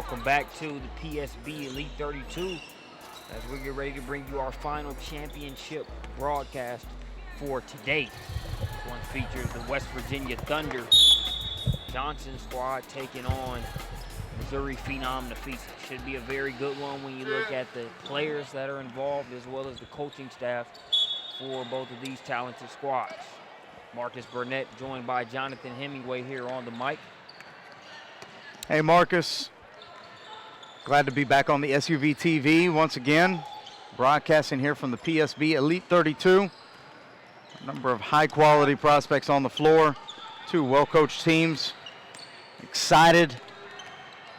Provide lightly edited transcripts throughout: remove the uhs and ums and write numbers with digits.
Welcome back to the PSB Elite 32 as we get ready to bring you our final championship broadcast for today. This one features the West Virginia Thunder Johnson squad taking on Missouri Phenom Napheesa. Should be a very good one when you look at the players that are involved as well as the coaching staff for both of these talented squads. Marcus Burnett joined by Jonathan Hemingway here on the mic. Hey, Marcus. Glad to be back on the SUV TV once again. Broadcasting here from the PSB Elite 32. A number of high-quality prospects on the floor. Two well-coached teams. Excited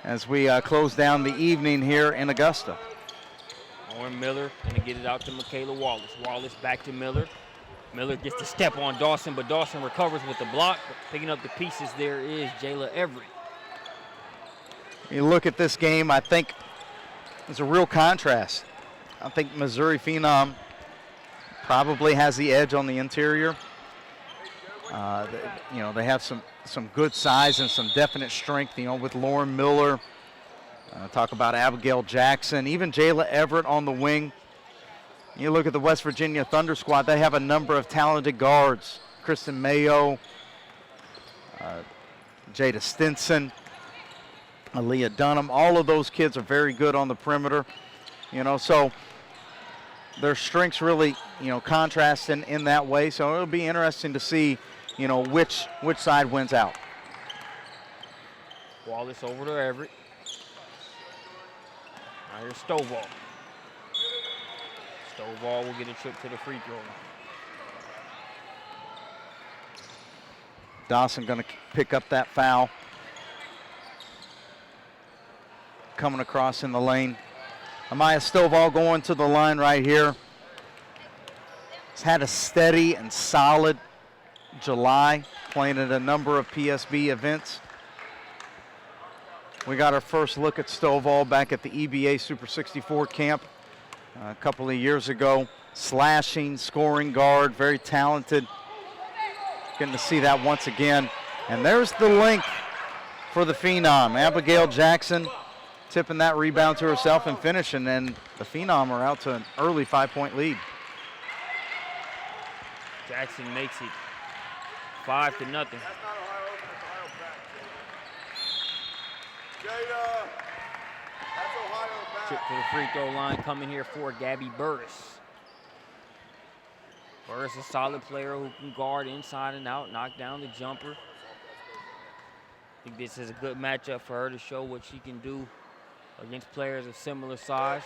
as we close down the evening here in Augusta. Lauren Miller going to get it out to Michaela Wallace. Wallace back to Miller. Miller gets to step on Dawson, but Dawson recovers with the block. Picking up the pieces there is Jayla Everett. You look at this game, I think there's a real contrast. I think Missouri Phenom probably has the edge on the interior. They have some good size and some definite strength, with Lauren Miller. Talk about Abigail Jackson, even Jayla Everett on the wing. You look at the West Virginia Thunder squad, they have a number of talented guards. Kristen Mayo, Jada Stinson, Aaliyah Dunham. All of those kids are very good on the perimeter. So their strengths really, contrast in that way. So it'll be interesting to see, which side wins out. Wallace over to Everett. Now here's Stovall. Stovall will get a trip to the free throw line. Dawson going to pick up that foul. Coming across in the lane. Amaya Stovall going to the line right here. He's had a steady and solid July, playing at a number of PSB events. We got our first look at Stovall back at the EBA Super 64 camp a couple of years ago. Slashing, scoring guard, very talented. Getting to see that once again. And there's the link for the Phenom. Abigail Jackson tipping that rebound to herself and finishing, and the Phenom are out to an early 5-point lead. Jackson makes it 5-0. Trip to the free throw line coming here for Gabby Burris. Burris, a solid player who can guard inside and out, knock down the jumper. I think this is a good matchup for her to show what she can do against players of similar size.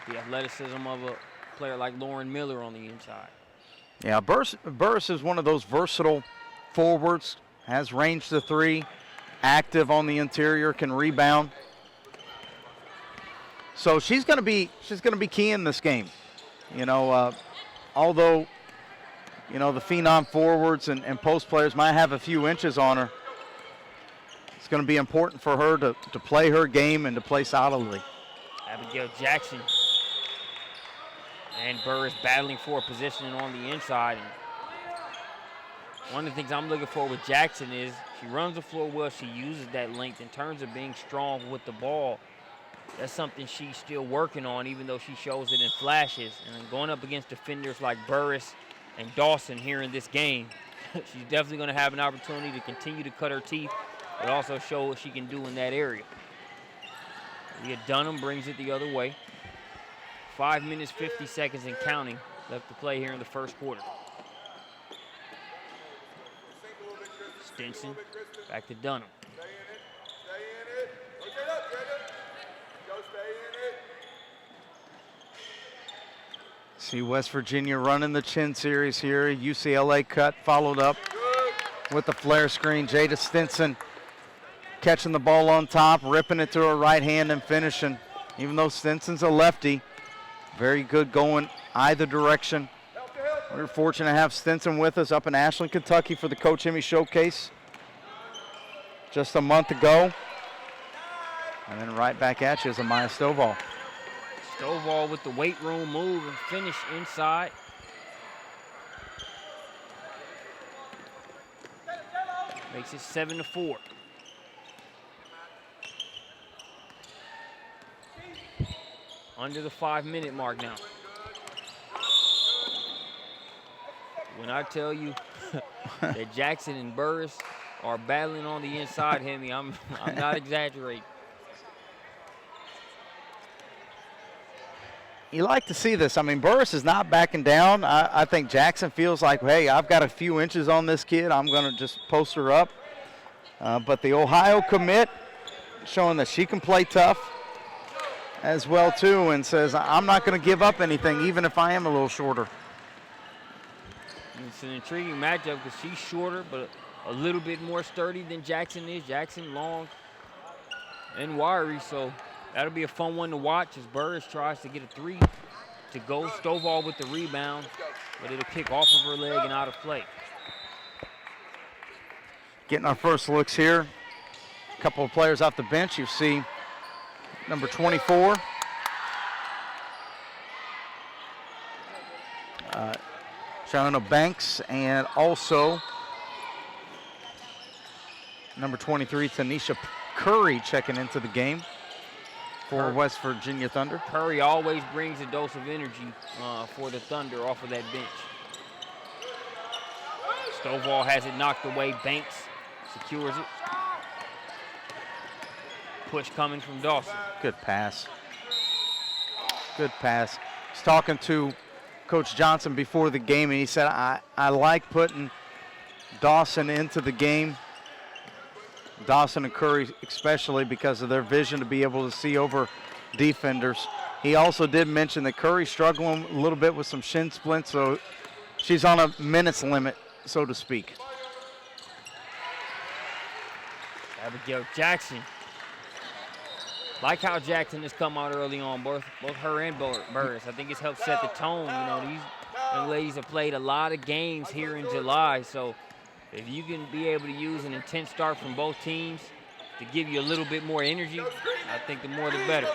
The athleticism of a player like Lauren Miller on the inside. Yeah, Burris is one of those versatile forwards, has range to three, active on the interior, can rebound. So she's going to be key in this game. Although the Phenom forwards and post players might have a few inches on her, it's going to be important for her to play her game and to play solidly. Abigail Jackson and Burris battling for a position on the inside. And one of the things I'm looking for with Jackson is she runs the floor well, she uses that length in terms of being strong with the ball. That's something she's still working on, even though she shows it in flashes. And going up against defenders like Burris and Dawson here in this game, she's definitely going to have an opportunity to continue to cut her teeth, but also show what she can do in that area. Leah Dunham brings it the other way. 5 minutes, 50 seconds and counting left to play here in the first quarter. Stinson back to Dunham. See West Virginia running the chin series here. UCLA cut, followed up with the flare screen. Jada Stinson catching the ball on top, ripping it to her right hand and finishing. Even though Stinson's a lefty, very good going either direction. We're fortunate to have Stinson with us up in Ashland, Kentucky for the Coach Emmy Showcase just a month ago. And then right back at you is Amaya Stovall. Stovall with the weight room move and finish inside. Makes it 7-4. Under the 5-minute mark now. When I tell you that Jackson and Burris are battling on the inside, Hemi, I'm not exaggerating. You like to see this. I mean, Burris is not backing down. I think Jackson feels like, hey, I've got a few inches on this kid. I'm going to just post her up. But the Ohio commit showing that she can play tough as well, too, and says, I'm not going to give up anything, even if I am a little shorter. It's an intriguing matchup because she's shorter, but a little bit more sturdy than Jackson is. Jackson long and wiry, so that'll be a fun one to watch as Burris tries to get a three to go. Stovall with the rebound, but it'll kick off of her leg and out of play. Getting our first looks here. A couple of players off the bench. You see number 24. Shauna Banks, and also number 23, Tanisha Curry, checking into the game for West Virginia Thunder. Curry always brings a dose of energy for the Thunder off of that bench. Stovall has it knocked away. Banks secures it. Push coming from Dawson. Good pass. Good pass. He's talking to Coach Johnson before the game, and he said, I like putting Dawson into the game. Dawson and Curry especially because of their vision to be able to see over defenders. He also did mention that Curry's struggling a little bit with some shin splints, so she's on a minutes limit, so to speak. Abigail Jackson. Like how Jackson has come out early on, both her and Burris. I think it's helped set the tone. You know, these young ladies have played a lot of games here in July, so if you can be able to use an intense start from both teams to give you a little bit more energy, I think the more the better.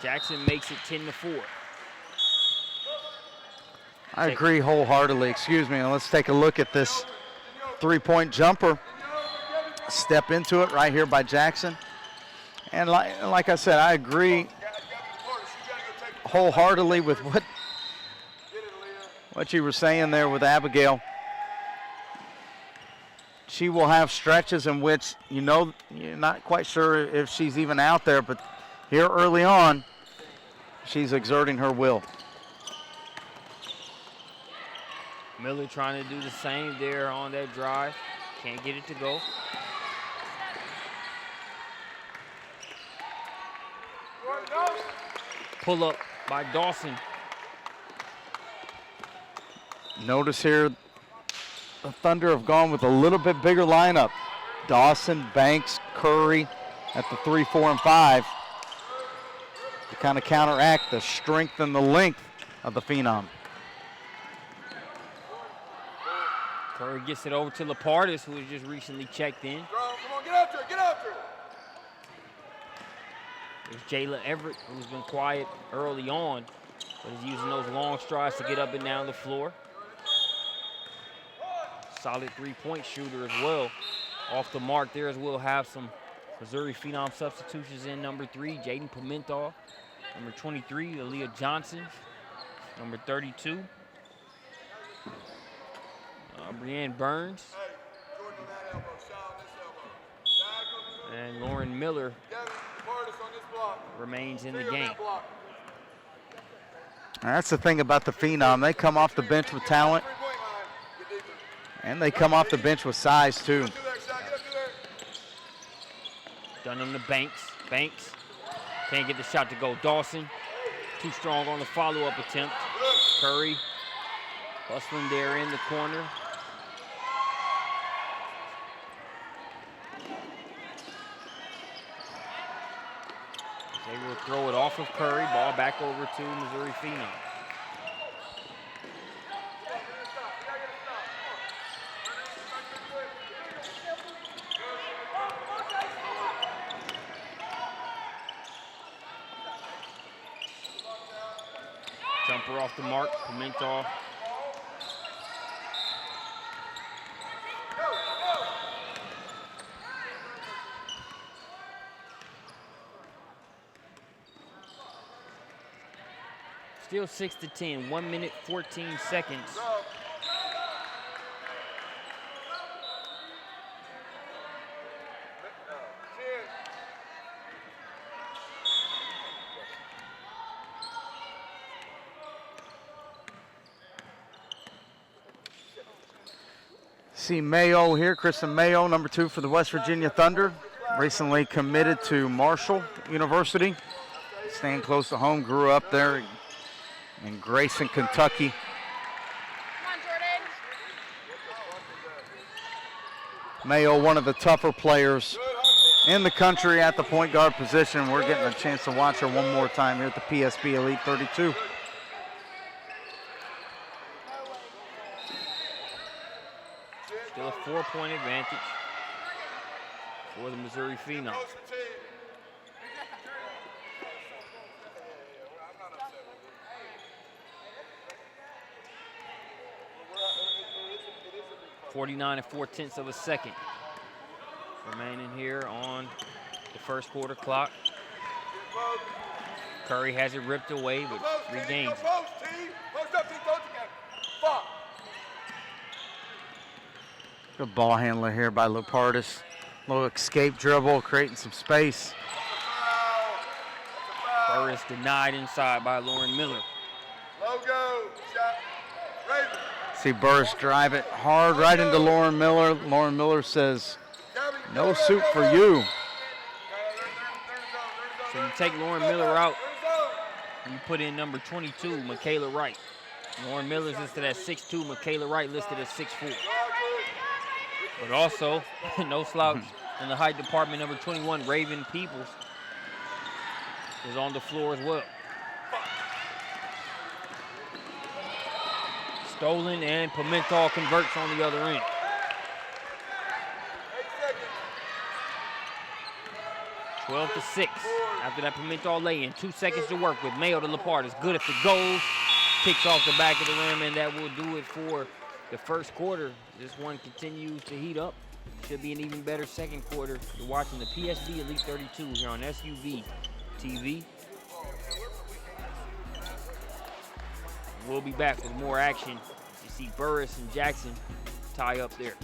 Jackson makes it 10-4. I agree wholeheartedly. Excuse me. Let's take a look at this three-point jumper. Step into it right here by Jackson. And like I said, I agree wholeheartedly with what you were saying there with Abigail. She will have stretches in which, you know, you're not quite sure if she's even out there, but here early on, she's exerting her will. Miller trying to do the same there on that drive. Can't get it to go. Pull up by Dawson. Notice here, the Thunder have gone with a little bit bigger lineup. Dawson, Banks, Curry at the 3, 4, and 5 to kind of counteract the strength and the length of the Phenom. Curry gets it over to Lapardis, who has just recently checked in. Come on, get after it, get after it. There's Jayla Everett, who's been quiet early on, but is using those long strides to get up and down the floor. Solid three-point shooter as well. Off the mark there as we'll have some Missouri Phenom substitutions in. Number 3, Jaden Pimentel. Number 23, Aaliyah Johnson. Number 32, Brianne Burns. And Lauren Miller remains in the game. That's the thing about the Phenom. They come off the bench with talent, and they come off the bench with size, too. Dunham to Banks. Banks can't get the shot to go. Dawson, too strong on the follow-up attempt. Curry hustling there in the corner. They will throw it off of Curry. Ball back over to Missouri Phenom. Jumper off the mark. Pimentel. Still 6-10, 1 minute, 14 seconds. See Mayo here, Kristen Mayo, number 2 for the West Virginia Thunder. Recently committed to Marshall University. Staying close to home, grew up there in Grayson, Kentucky. Mayo, one of the tougher players in the country at the point guard position. We're getting a chance to watch her one more time here at the PSB Elite 32. Still a 4-point advantage for the Missouri Phenom. .49 4/10 of a second remaining here on the first quarter clock. Curry has it ripped away, but regains it. Good ball handler here by Lepardis. Little escape dribble, creating some space. Burris denied inside by Lauren Miller. Logo, shot, Raven. See Burris drive it hard right into Lauren Miller. Lauren Miller says, no suit for you. So you take Lauren Miller out, and you put in number 22, Michaela Wright. Lauren Miller's listed as 6'2", Michaela Wright listed as 6'4". But also, no slouch in the height department, number 21, Raven Peoples, is on the floor as well. Stolen, and Pimentel converts on the other end. 12-6. After that Pimentel lay-in, 2 seconds to work with. Mayo to Lepardis. Good if it goes. Kicks off the back of the rim, and that will do it for the first quarter. This one continues to heat up. Should be an even better second quarter. You're watching the PSB Elite 32 here on SUV TV. We'll be back with more action. You see Burris and Jackson tie up there.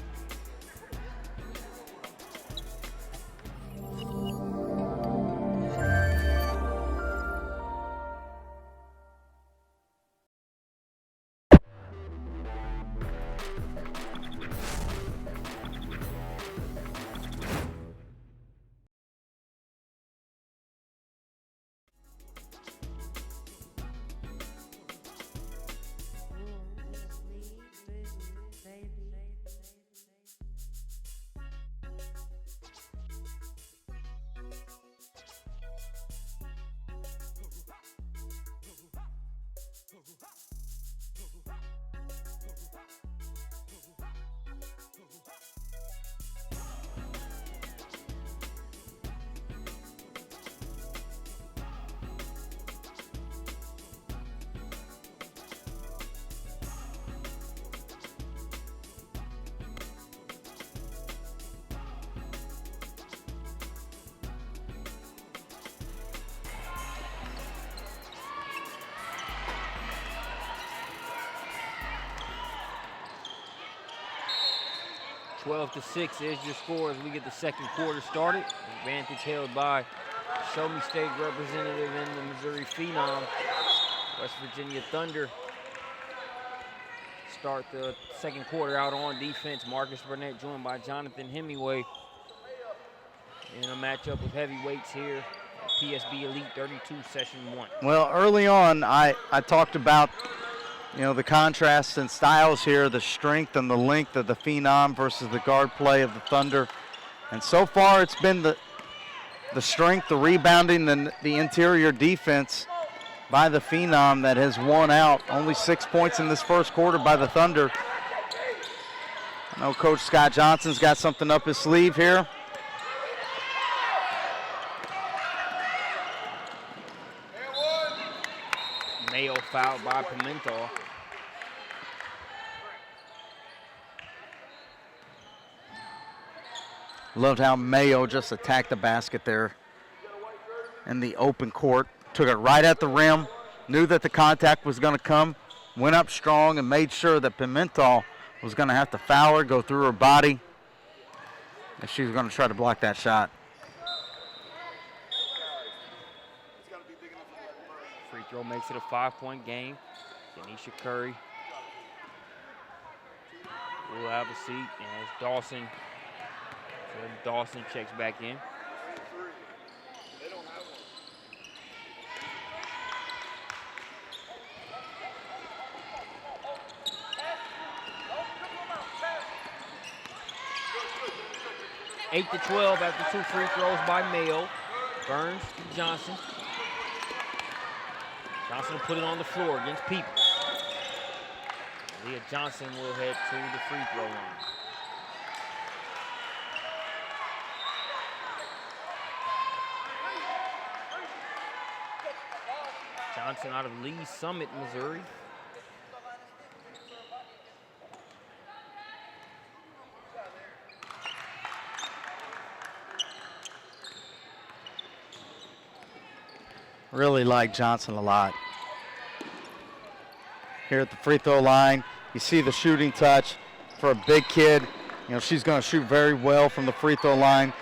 Twelve to 6 is your score as we get the second quarter started. Advantage held by Show Me State representative in the Missouri Phenom. West Virginia Thunder start the second quarter out on defense. Marcus Burnett joined by Jonathan Hemingway in a matchup with heavyweights here at PSB Elite 32 Session 1. Well, early on, I talked about, you know, the contrast in styles here, the strength and the length of the Phenom versus the guard play of the Thunder. And so far it's been the strength, the rebounding, and the interior defense by the Phenom that has won out. Only 6 points in this first quarter by the Thunder. I know Coach Scott Johnson's got something up his sleeve here. Mayo fouled by Pimentel. Loved how Mayo just attacked the basket there in the open court. Took it right at the rim, knew that the contact was going to come, went up strong and made sure that Pimentel was going to have to foul her, go through her body, and she was going to try to block that shot. Free throw makes it a 5-point game. Janisha Curry will have a seat, and it's Dawson. So Dawson checks back in. Eight to 12 after 2 free throws by Mayo. Burns to Johnson. Johnson will put it on the floor against Peoples. Leah Johnson will head to the free throw line. Johnson out of Lee Summit, Missouri. Really like Johnson a lot. Here at the free throw line, you see the shooting touch for a big kid. You know, she's going to shoot very well from the free throw line.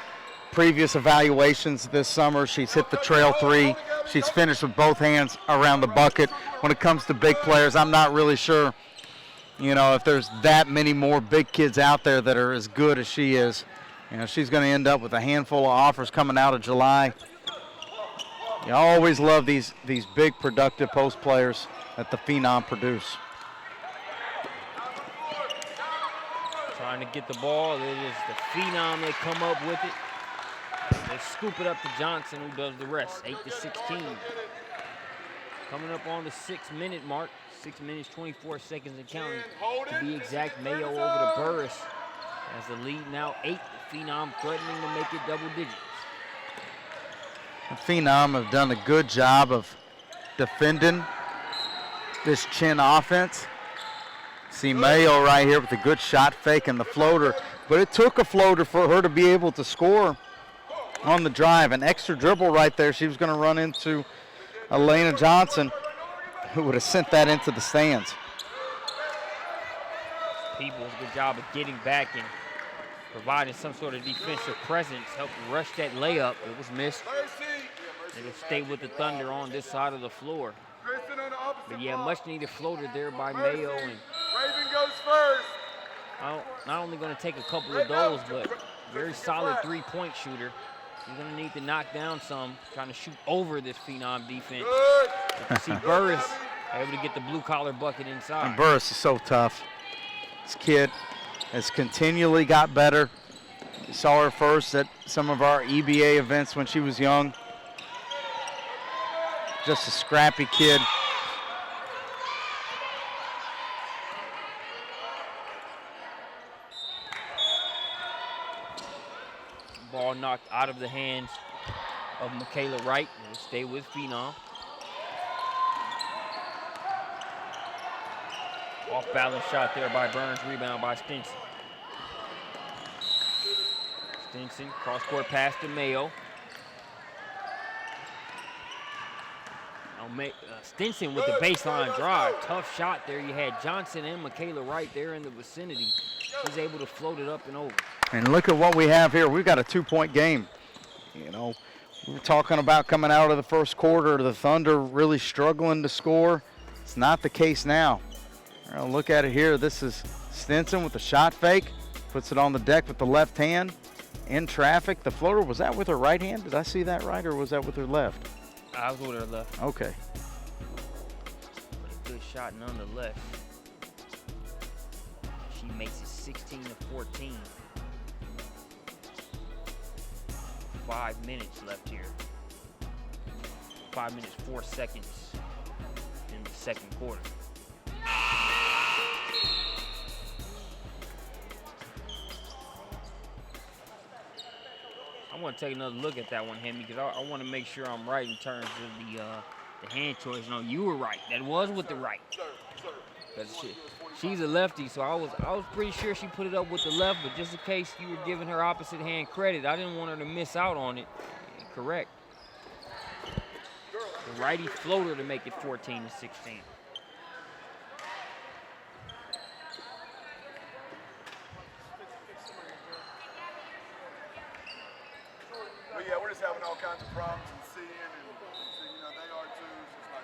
Previous evaluations this summer, she's hit the trail 3. She's finished with both hands around the bucket. When it comes to big players, I'm not really sure, you know, if there's that many more big kids out there that are as good as she is. You know, she's going to end up with a handful of offers coming out of July. You always love these big, productive post players that the Phenom produce. Trying to get the ball. It is the Phenom that come up with it. They scoop it up to Johnson, who does the rest. 8 to 16. Coming up on the 6-minute mark. 6 minutes, 24 seconds and counting. To be exact, Mayo over to Burris as the lead now 8. The Phenom threatening to make it double digits. The Phenom have done a good job of defending this Chin offense. See Mayo right here with a good shot fake and the floater, but it took a floater for her to be able to score on the drive. An extra dribble right there. She was going to run into Elena Johnson, who would have sent that into the stands. Peoples, good job of getting back and providing some sort of defensive presence, helped rush that layup. It was missed. It'll stay with the Thunder on this side of the floor. But yeah, much needed floater there by Mayo. And Raven goes first. not only going to take a couple of those, but very solid three-point shooter. He's going to need to knock down some, trying to shoot over this Phenom defense. You see Burris able to get the blue-collar bucket inside. And Burris is so tough. This kid has continually got better. We saw her first at some of our EBA events when she was young. Just a scrappy kid. Ball knocked out of the hands of Michaela Wright. And stay with Phenom. Off-balance shot there by Burns. Rebound by Stinson. Stinson, cross-court pass to Mayo. Now Stinson with the baseline drive. Tough shot there. You had Johnson and Michaela Wright there in the vicinity. He's able to float it up and over. And look at what we have here. We've got a 2-point game. You know, we were talking about coming out of the first quarter, the Thunder really struggling to score. It's not the case now. Look at it here. This is Stinson with the shot fake. Puts it on the deck with the left hand. In traffic. The floater, was that with her right hand? Did I see that right, or was that with her left? I was with her left. Okay. But a good shot nonetheless. She makes it 16 to 14. 5 minutes left here. 5 minutes, 4 seconds in the second quarter. I want to take another look at that one, Hemi, because I want to make sure I'm right in terms of the hand choice. No, you were right. That was with the right. She's a lefty, so I was pretty sure she put it up with the left, but just in case you were giving her opposite hand credit, I didn't want her to miss out on it. Correct. The righty floater to make it 14-16. But yeah, we're just having all kinds of problems and seeing, and you know, they are too. It's just like,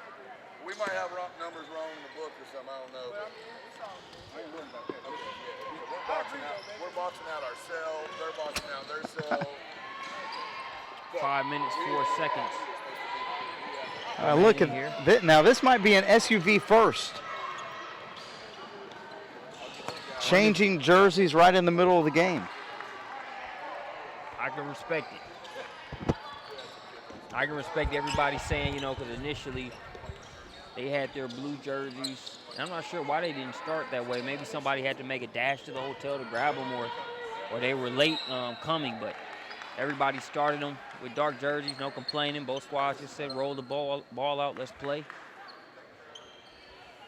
we might have numbers wrong in the book or something, I don't know. But I ain't worried about that. Okay, yeah. We're boxing out ourselves, they're boxing out their selves. 5 minutes, 4 seconds. Look at this. Now, this might be an SUV first. Changing jerseys right in the middle of the game. I can respect it. I can respect everybody saying, you know, because initially they had their blue jerseys. And I'm not sure why they didn't start that way. Maybe somebody had to make a dash to the hotel to grab them, or they were late coming. But everybody started them with dark jerseys, no complaining. Both squads just said, roll the ball out, let's play.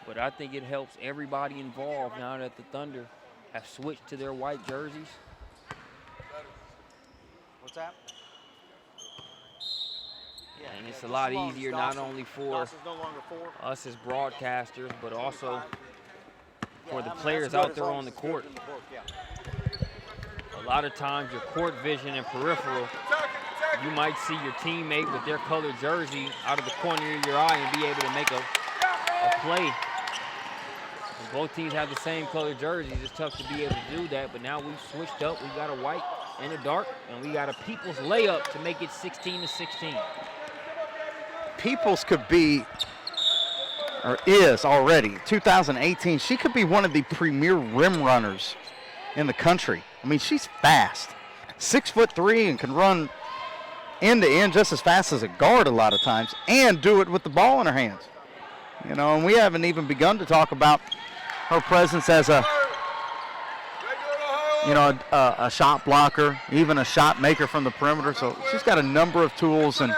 But I think it helps everybody involved now that the Thunder have switched to their white jerseys. What's that? Yeah, and it's a lot easier not only for us as broadcasters, but also for the players out there on the court. A lot of times your court vision and peripheral, you might see your teammate with their colored jersey out of the corner of your eye and be able to make a play. And both teams have the same colored jerseys. It's tough to be able to do that, but now we've switched up. We got a white and a dark, and we got a Peoples layup to make it 16-16. Peoples could be, or is already, 2018, she could be one of the premier rim runners in the country. I mean, she's fast. 6'3" and can run end to end just as fast as a guard a lot of times, and do it with the ball in her hands. You know, and we haven't even begun to talk about her presence as a, you know, a shot blocker, even a shot maker from the perimeter. So she's got a number of tools, and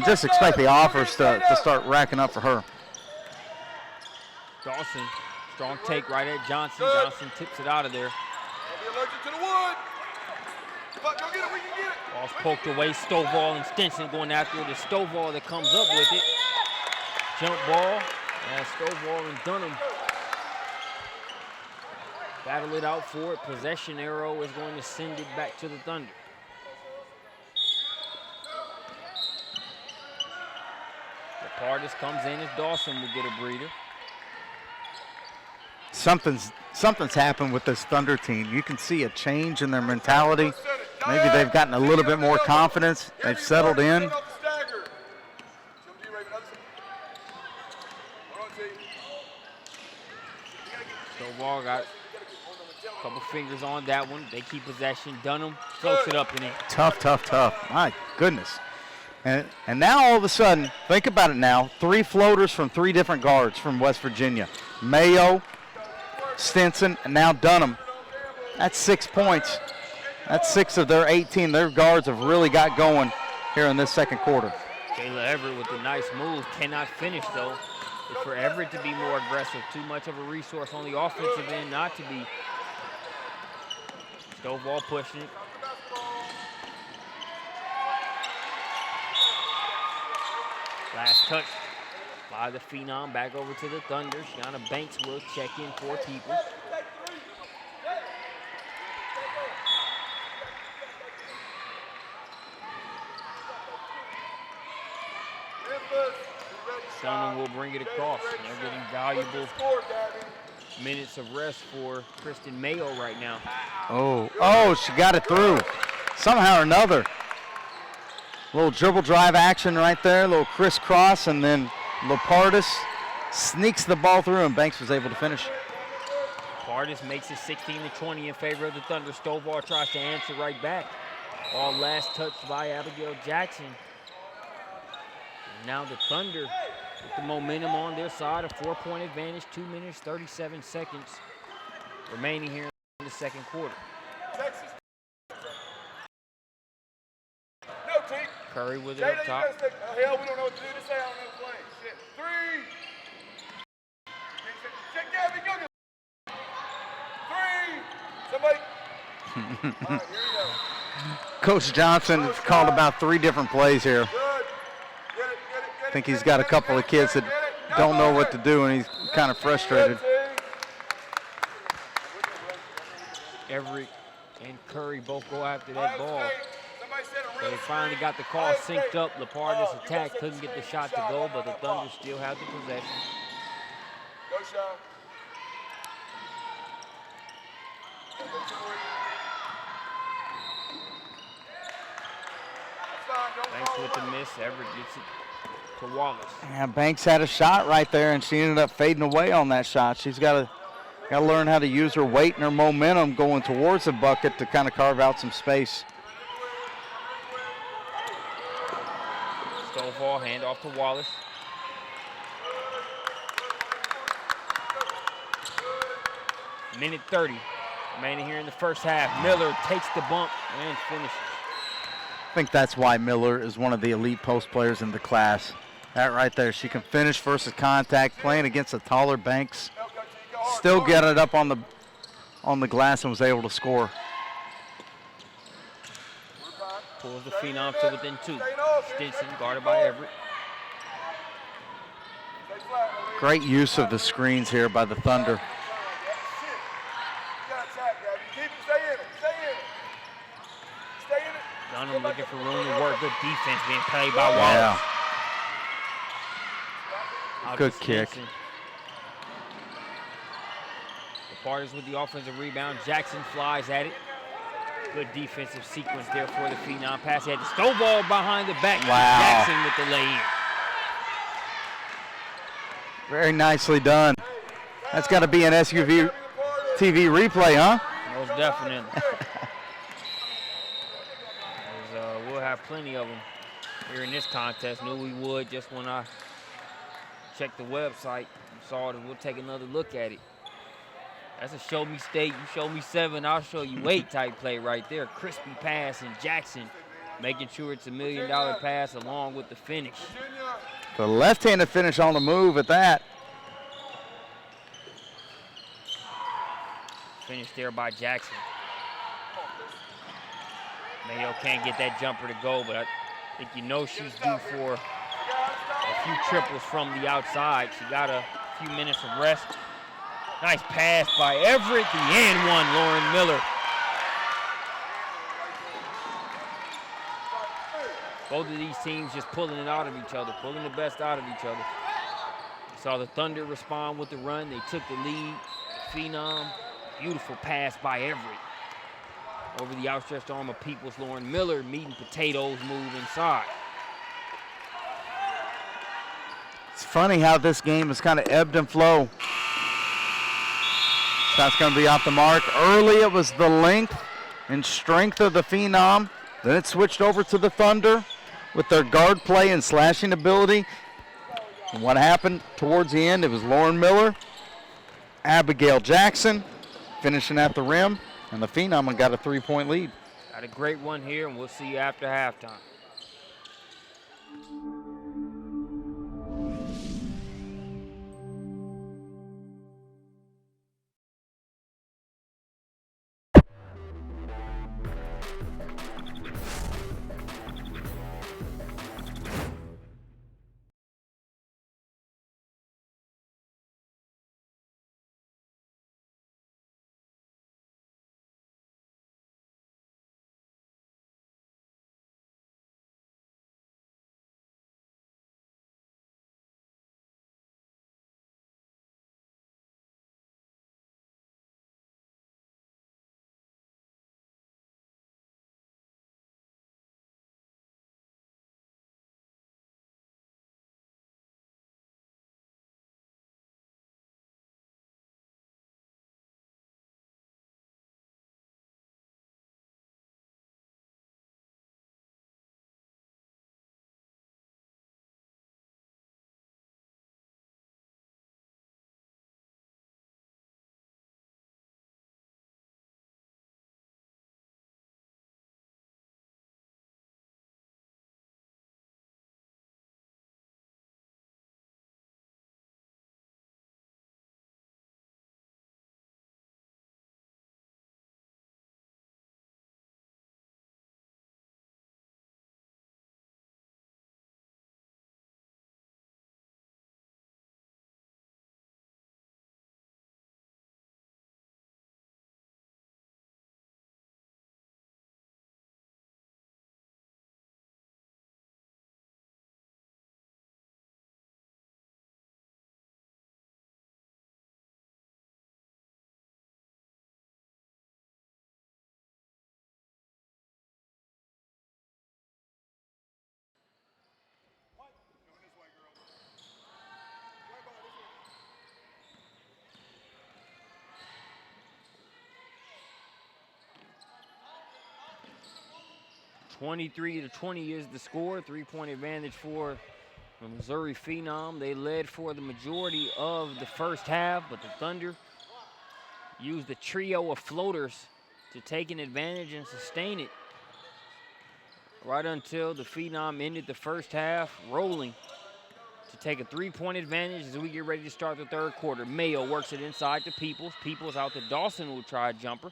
just expect the offers to start racking up for her. Dawson, strong take right at Johnson. Johnson tips it out of there. Ball's poked away. Stovall and Stinson going after it. It's Stovall that comes up with it. Jump ball. And Stovall and Dunham battle it out for it. Possession arrow is going to send it back to the Thunder. The Partis comes in as Dawson will get a breather. Something's happened with this Thunder team. You can see a change in their mentality. Maybe they've gotten a little bit more confidence. They've settled in. Stovall got a couple fingers on that one. They keep possession. Dunham floats it up in it. Tough. My goodness. And now all of a sudden, think about it now, 3 floaters from 3 different guards from West Virginia. Mayo, Stinson, and now Dunham. That's 6 points. That's 6 of their 18. Their guards have really got going here in this second quarter. Kayla Everett with a nice move. Cannot finish, though. It's for Everett to be more aggressive. Too much of a resource on the offensive end not to be. Stovall pushing it. Last touch by the Phenom. Back over to the Thunder. Shiana Banks will check in for Peoples. Dunham will bring it across. And they're getting valuable minutes of rest for Kristen Mayo right now. Oh, she got it through. Somehow or another. Little dribble drive action right there, a little crisscross, and then Lapardis sneaks the ball through, and Banks was able to finish. Lapardis makes it 16-20 in favor of the Thunder. Stovall tries to answer right back. All last touch by Abigail Jackson. And now the Thunder with the momentum on their side, a 4-point advantage, 2 minutes, 37 seconds remaining here in the second quarter. Curry with it up top. Hell, we don't know what to do to say. I don't know the play. Shit. 3. Check Gabby, go. 3. Somebody. All right, here we go. Coach Johnson has called about 3 different plays here. Good. Get it. think he's got a couple of kids that don't know what to do, and he's kind of frustrated. Everett and Curry both go after that ball. So they finally got the call synced up. Lapardus attack, couldn't get the shot to go, but the Thunder still have the possession. Go, Sean. Banks with the miss. Everett gets it to Wallace. Yeah, Banks had a shot right there, and she ended up fading away on that shot. She's got to learn how to use her weight and her momentum going towards the bucket to kind of carve out some space. Stovall, hand off to Wallace. Minute 30 remaining here in the first half. Miller takes the bump and finishes. I think that's why Miller is one of the elite post players in the class. That right there, she can finish versus contact, playing against a taller Banks. Still get it up on the glass and was able to score. Pulls the Phenom to within 2. Stinson guarded by Everett. Great use of the screens here by the Thunder. Dunham looking for room to work. Good defense being played by Wallace. Yeah. Good kick. The Parters with the offensive rebound. Jackson flies at it. Good defensive sequence there for the Phenom. Pass ahead to Stovall behind the back. Wow. Jackson with the lay-in. Very nicely done. That's got to be an SUV TV replay, huh? Most definitely. We'll have plenty of them here in this contest. Knew we would just when I checked the website and saw it, and we'll take another look at it. That's a show me state, you show me 7, I'll show you 8 type play right there. Crispy pass, and Jackson making sure it's a $1 million pass along with the finish. The left-handed finish on the move at that. Finish there by Jackson. Mayo can't get that jumper to go, but I think you know she's due for a few triples from the outside. She got a few minutes of rest. Nice pass by Everett, the and one, Lauren Miller. Both of these teams just pulling it out of each other, pulling the best out of each other. You saw the Thunder respond with the run. They took the lead. Phenom, beautiful pass by Everett. Over the outstretched arm of Peoples, Lauren Miller, meat and potatoes move inside. It's funny how this game has kind of ebbed and flowed. Shot's going to be off the mark. Early it was the length and strength of the Phenom. Then it switched over to the Thunder with their guard play and slashing ability. And what happened towards the end, it was Lauren Miller, Abigail Jackson finishing at the rim, and the Phenom got a 3-point lead. Got a great one here, and we'll see you after halftime. 23-20 is the score. 3-point advantage for the Missouri Phenom. They led for the majority of the first half, but the Thunder used the trio of floaters to take an advantage and sustain it right until the Phenom ended the first half rolling to take a 3-point advantage as we get ready to start the third quarter. Mayo works it inside to Peoples. Peoples out to Dawson, who will try a jumper.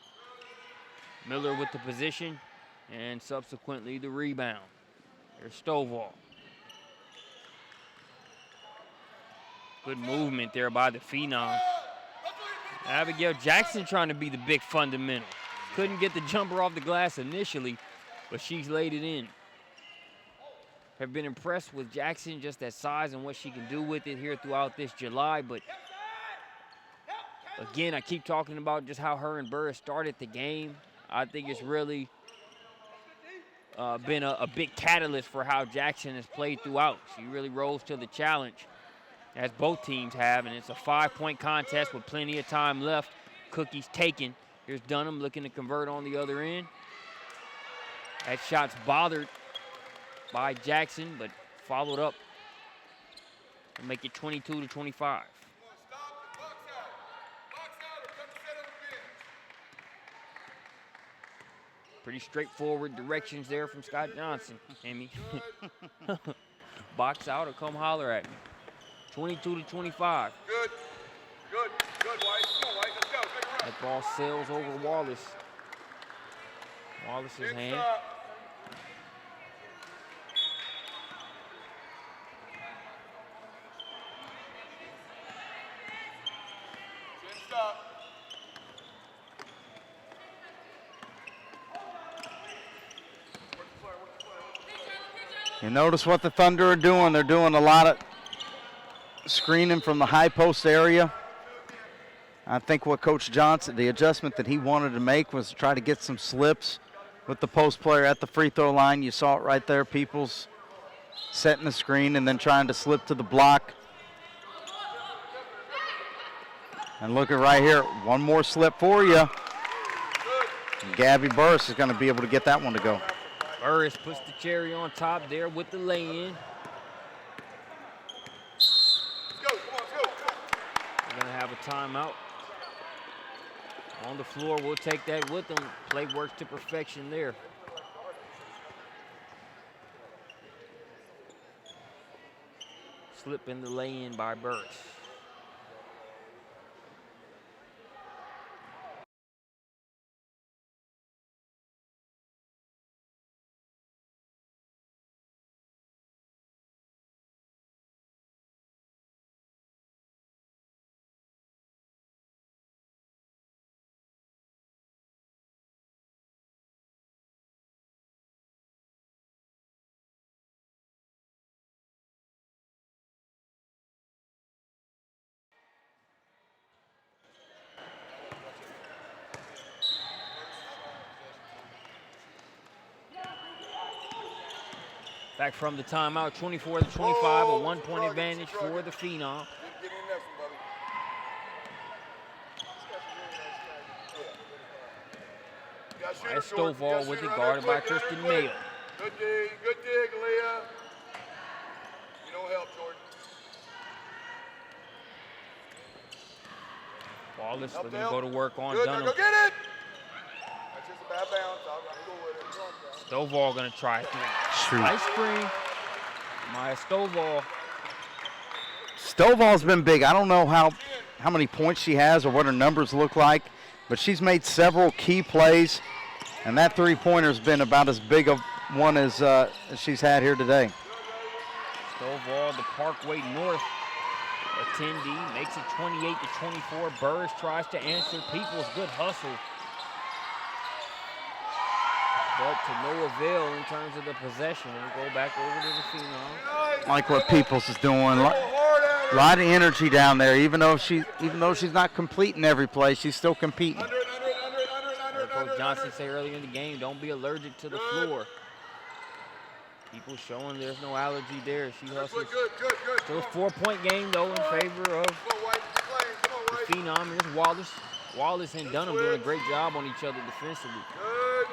Miller with the position and subsequently the rebound. There's Stovall. Good movement there by the Phenom. Abigail Jackson trying to be the big fundamental. Couldn't get the jumper off the glass initially, but she's laid it in. Have been impressed with Jackson, just that size and what she can do with it here throughout this July. But again, I keep talking about just how her and Burris started the game. I think it's really been a big catalyst for how Jackson has played throughout. She really rose to the challenge, as both teams have, and it's a 5-point contest with plenty of time left. Cookies taken. Here's Dunham looking to convert on the other end. That shot's bothered by Jackson, but followed up to make it 22-25. Pretty straightforward directions there from Scott Johnson, Amy. Box out or come holler at me. 22-25. Good, good, White. Come on, White, let's go. That ball sails over Wallace. Wallace's hand. You notice what the Thunder are doing. They're doing a lot of screening from the high post area. I think what Coach Johnson, the adjustment that he wanted to make was to try to get some slips with the post player at the free throw line. You saw it right there, Peoples setting the screen and then trying to slip to the block. And look at right here, one more slip for you. And Gabby Burris is going to be able to get that one to go. Burris puts the cherry on top there with the lay-in. We're going to have a timeout on the floor. We'll take that with them. Play works to perfection there. Slip in the lay-in by Burris. Back from the timeout, 24-25, a 1-point advantage for the Phenom. Stovall with it, guarded by Kristen Mayo. Good dig, Leah. You don't help, Jordan. Wallace looking to go to work on Good, Dunham. go get it! That's just a bad bounce. I'm cool with it. Stovall gonna try it. Nice screen. Maya Stovall. Stovall's been big. I don't know how many points she has or what her numbers look like, but she's made several key plays, and that three-pointer's been about as big of one as she's had here today. Stovall, the Parkway North attendee, makes it 28-24. Burris tries to answer. Peoples, good hustle, but to no avail in terms of the possession. We'll go back over to the Phenom. Like what Peoples is doing. A lot of energy down there. Even though she's not completing every play, she's still competing. Coach Johnson said earlier in the game, don't be allergic to the floor. People showing there's no allergy there. She hustles. Still a 4-point game, though, in favor of the Phenom. Here's Wallace. Wallace and Dunham doing a great job on each other defensively. Good.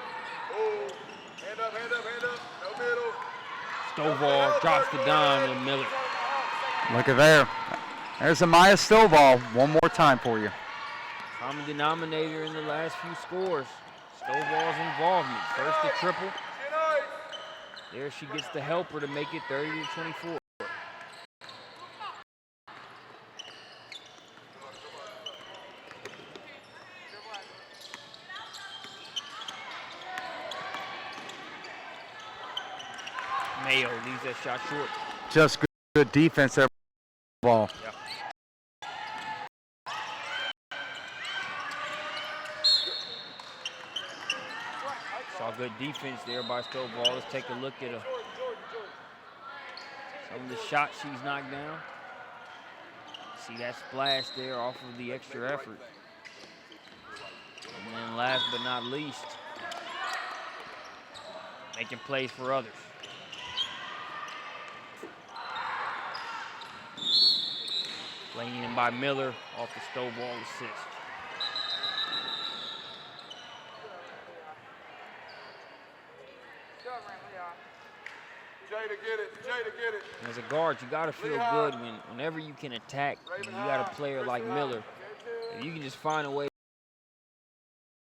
Oh, hand up, hand up, hand Stovall drops the dime and Miller. Look at there. There's Amaya Stovall. One more time for you. Common denominator in the last few scores. Stovall's involvement. First the triple. There she gets the helper to make it 30-24. Mayo leaves that shot short. Just good defense there. Ball. Yep. Saw good defense there by Stovall. Let's take a look at some of the shots she's knocked down. See that splash there off of the extra effort. And then last but not least, making plays for others. Laying in by Miller off the Stovall assist. As a guard, you got to feel good whenever you can attack. And you got a player like Miller. If you can just find a way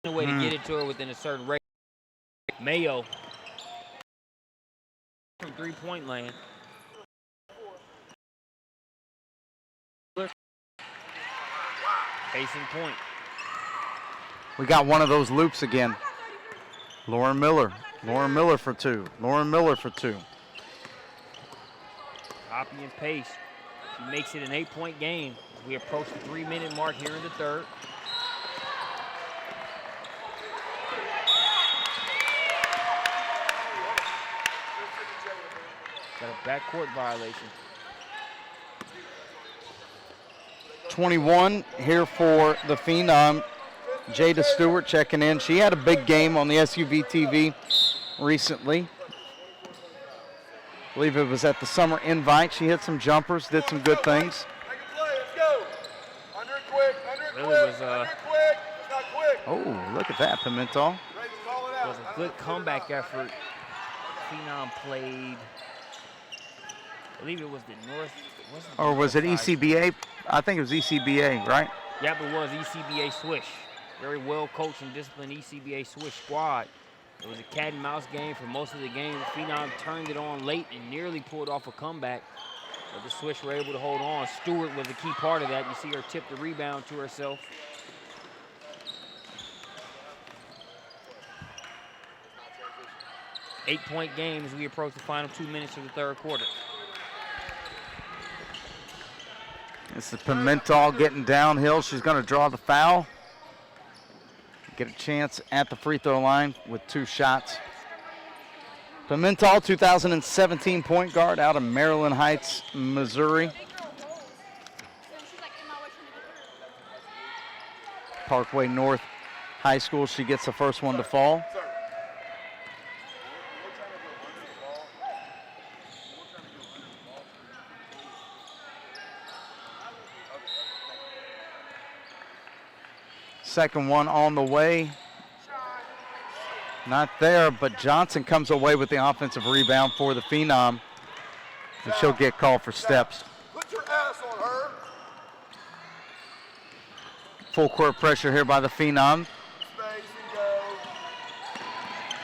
to get it to her within a certain rate. Mayo from three-point land. Case in point. We got one of those loops again. Lauren Miller for two. Lauren Miller for two. Copy and paste. She makes it an 8-point game. We approach the 3-minute mark here in the third. Got a backcourt violation. 21 here for the Phenom. Jada Stewart checking in. She had a big game on the SUV TV recently. I believe it was at the summer invite. She hit some jumpers, did some good things. Oh, look at that, Pimentel. It was a good comeback effort. Phenom played, I believe it was the North. Or was it ECBA? I think it was ECBA, right? Yep, it was ECBA Swish. Very well coached and disciplined ECBA Swish squad. It was a cat and mouse game for most of the game. Phenom turned it on late and nearly pulled off a comeback, but the Swish were able to hold on. Stewart was a key part of that. You see her tip the rebound to herself. Eight-point game as we approach the final 2 minutes of the third quarter. This is Pimentel getting downhill. She's going to draw the foul. Get a chance at the free throw line with 2 shots. Pimentel, 2017 point guard out of Maryland Heights, Missouri. Parkway North High School, she gets the first one to fall. Second one on the way. Not there, but Johnson comes away with the offensive rebound for the Phenom. And she'll get called for steps. Put your ass on her. Full court pressure here by the Phenom.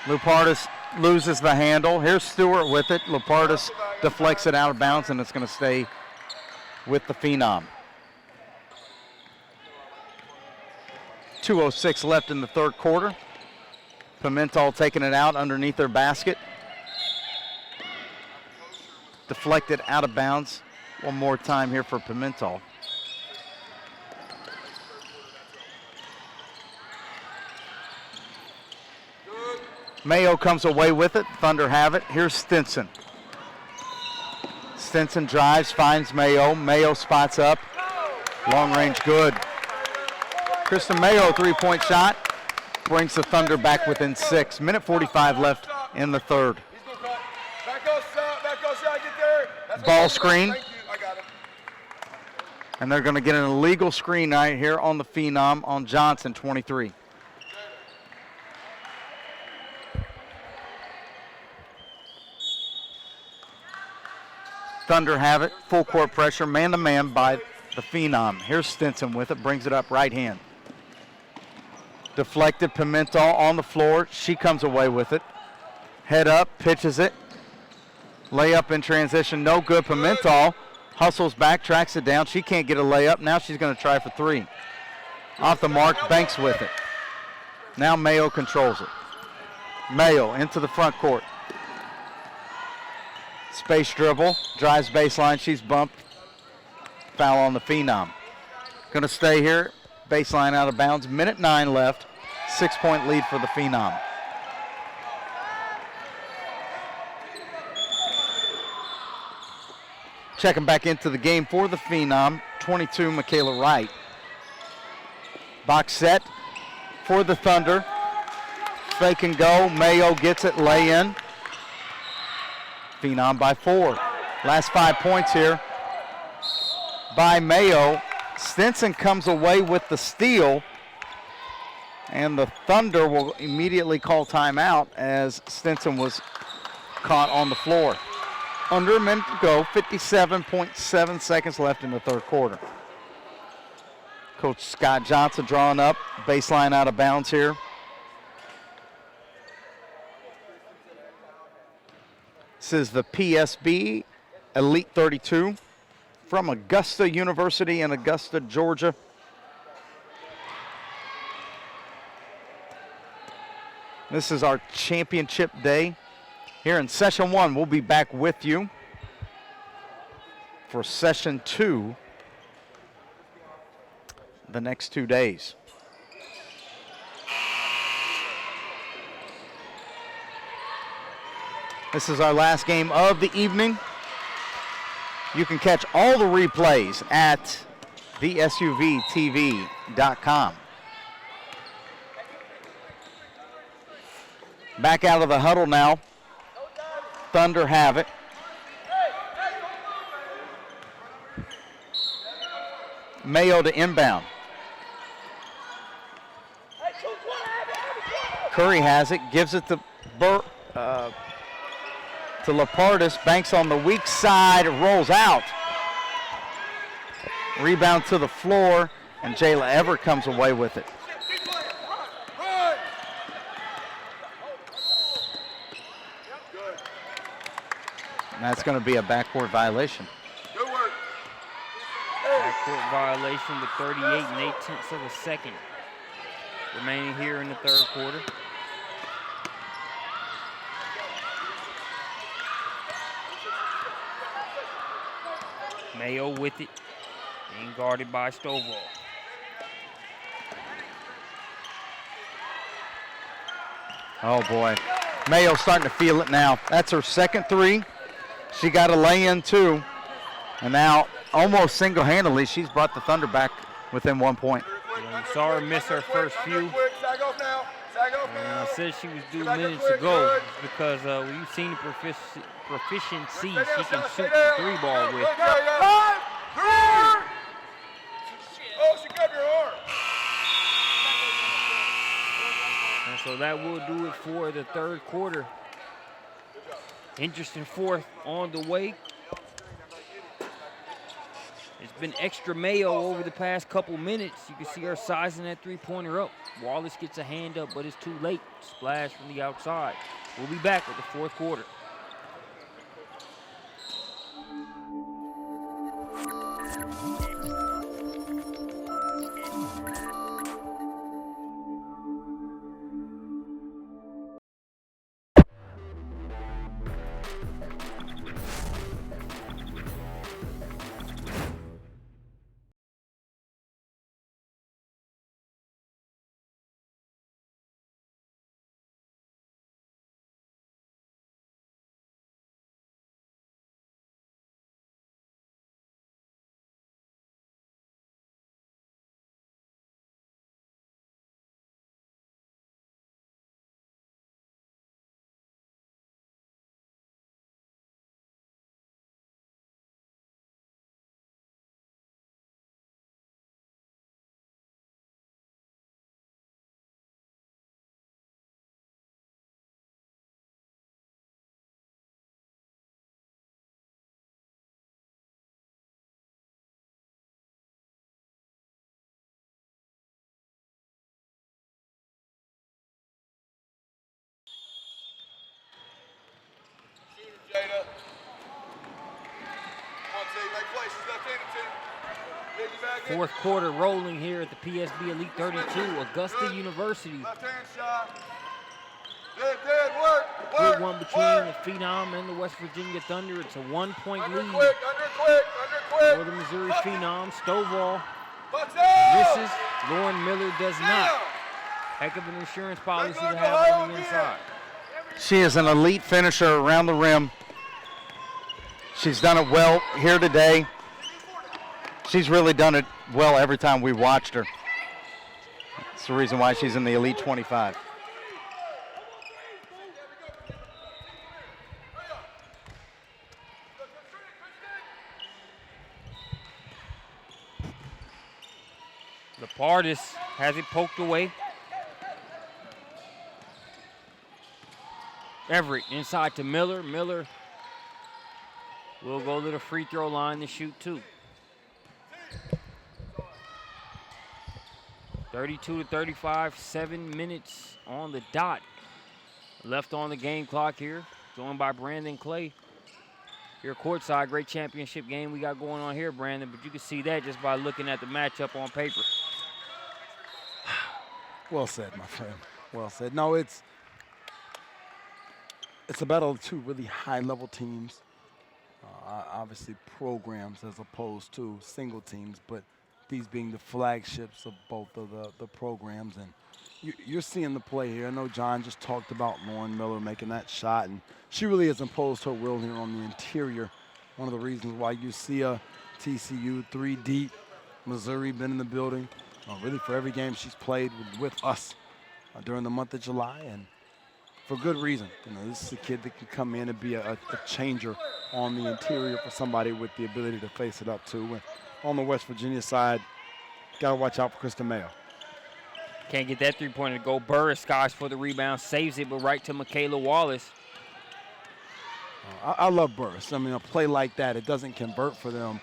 Lupardis loses the handle. Here's Stewart with it. Lupardis deflects it out of bounds, and it's going to stay with the Phenom. 2:06 left in the third quarter. Pimentel taking it out underneath their basket. Deflected out of bounds. One more time here for Pimentel. Mayo comes away with it. Thunder have it. Here's Stinson. Stinson drives, finds Mayo. Mayo spots up. Long range good. Kristen Mayo, 3-point shot, brings the Thunder back within 6. Minute 45 left in the third. Ball screen. And they're going to get an illegal screen right here on the Phenom on Johnson, 23. Thunder have it. Full court pressure, man-to-man by the Phenom. Here's Stinson with it, brings it up right hand. Deflected, Pimentel on the floor. She comes away with it. Head up, pitches it. Layup in transition, no good. Pimentel hustles back, tracks it down. She can't get a layup. Now she's going to try for three. Off the mark, Banks with it. Now Mayo controls it. Mayo into the front court. Space dribble, drives baseline. She's bumped. Foul on the Phenom. Going to stay here. Baseline out of bounds. Minute 9 left. 6-point lead for the Phenom. Checking back into the game for the Phenom. 22, Michaela Wright. Box set for the Thunder. Fake and go. Mayo gets it. Lay in. Phenom by 4. Last 5 points here by Mayo. Stinson comes away with the steal, and the Thunder will immediately call timeout as Stinson was caught on the floor. Under a minute to go, 57.7 seconds left in the third quarter. Coach Scott Johnson drawing up, baseline out of bounds here. This is the PSB Elite 32 from Augusta University in Augusta, Georgia. This is our championship day. Here in session 1, we'll be back with you for session 2 the next 2 days. This is our last game of the evening. You can catch all the replays at thesuvtv.com. Back out of the huddle now. Thunder have it. Mayo to inbound. Curry has it, gives it to Lapardis. Banks on the weak side, rolls out. Rebound to the floor, and Jayla Everett comes away with it. And that's going to be a backcourt violation. Backcourt violation with 38 and 8/10 of a second remaining here in the third quarter. Mayo with it, being guarded by Stovall. Oh boy, Mayo starting to feel it now. That's her second 3. She got a lay-in too. And now, almost single-handedly, she's brought the Thunder back within 1 point. Yeah, you saw her miss her first few. I said she was due minutes ago because when you've seen the proficiency she can shoot the 3-ball with. Oh, she grabbed your arm. And so that will do it for the third quarter. Interesting fourth on the way. It's been extra Mayo over the past couple minutes. You can see her sizing that 3-pointer up. Wallace gets a hand up, but it's too late. Splash from the outside. We'll be back with the fourth quarter. Jada. Come on, T. Make plays. She's left handed, T. Piggyback it. Fourth quarter rolling here at the PSB Elite 32, Augusta University. Left hand shot. Dead, work. Good one between the Phenom and the West Virginia Thunder. It's a 1-point Under lead quick. for the Missouri Phenom. Stovall Touch out. misses. Lauren Miller does not. Heck of an insurance policy to have on the inside. She is an elite finisher around the rim. She's done it well here today. She's really done it well every time we watched her. That's the reason why she's in the Elite 25. Lepardis has it poked away. Everett inside to Miller. Miller will go to the free throw line to shoot 2. 32-35, 7 minutes on the dot. Left on the game clock here. Joined by Brandon Clay. Here courtside, great championship game we got going on here, Brandon, but you can see that just by looking at the matchup on paper. Well said, my friend. Well said. No, it's a battle of two really high-level teams. Obviously programs as opposed to single teams, but these being the flagships of both of the programs. And you're seeing the play here. I know John just talked about Lauren Miller making that shot, and she really has imposed her will here on the interior. One of the reasons why you see a TCU 3 deep. Missouri been in the building really for every game she's played with us during the month of July, and for good reason. You know, this is a kid that can come in and be a changer on the interior for somebody with the ability to face it up too. And on the West Virginia side, got to watch out for Krista Mayo. Can't get that three-pointer to go. Burris skies for the rebound, saves it, but right to Michaela Wallace. I love Burris. I mean, a play like that, it doesn't convert for them,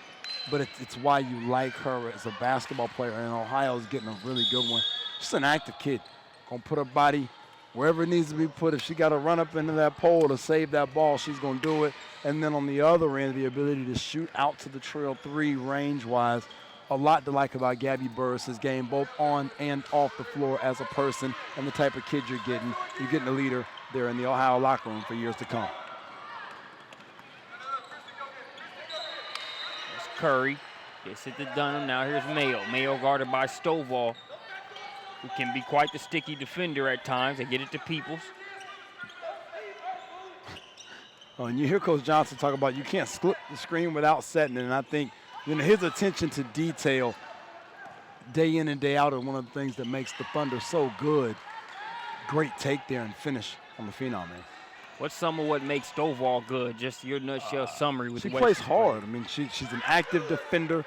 but it's why you like her as a basketball player. And Ohio's getting a really good one. She's an active kid. Gonna put her body wherever it needs to be put. If she got to run up into that pole to save that ball, she's going to do it. And then on the other end, the ability to shoot out to the trail 3 range-wise. A lot to like about Gabby Burris's game, both on and off the floor as a person and the type of kid you're getting. You're getting a leader there in the Ohio locker room for years to come. That's Curry. Gets it to Dunham. Now here's Mayo. Mayo guarded by Stovall, who can be quite the sticky defender at times. They get it to Peoples. Oh, and you hear Coach Johnson talk about you can't split the screen without setting it, and I think his attention to detail day in and day out are one of the things that makes the Thunder so good. Great take there and finish on the Phenom, man. What's some of what makes Stovall good? Just your nutshell summary with she the way plays she's hard. played. I mean, she's an active defender,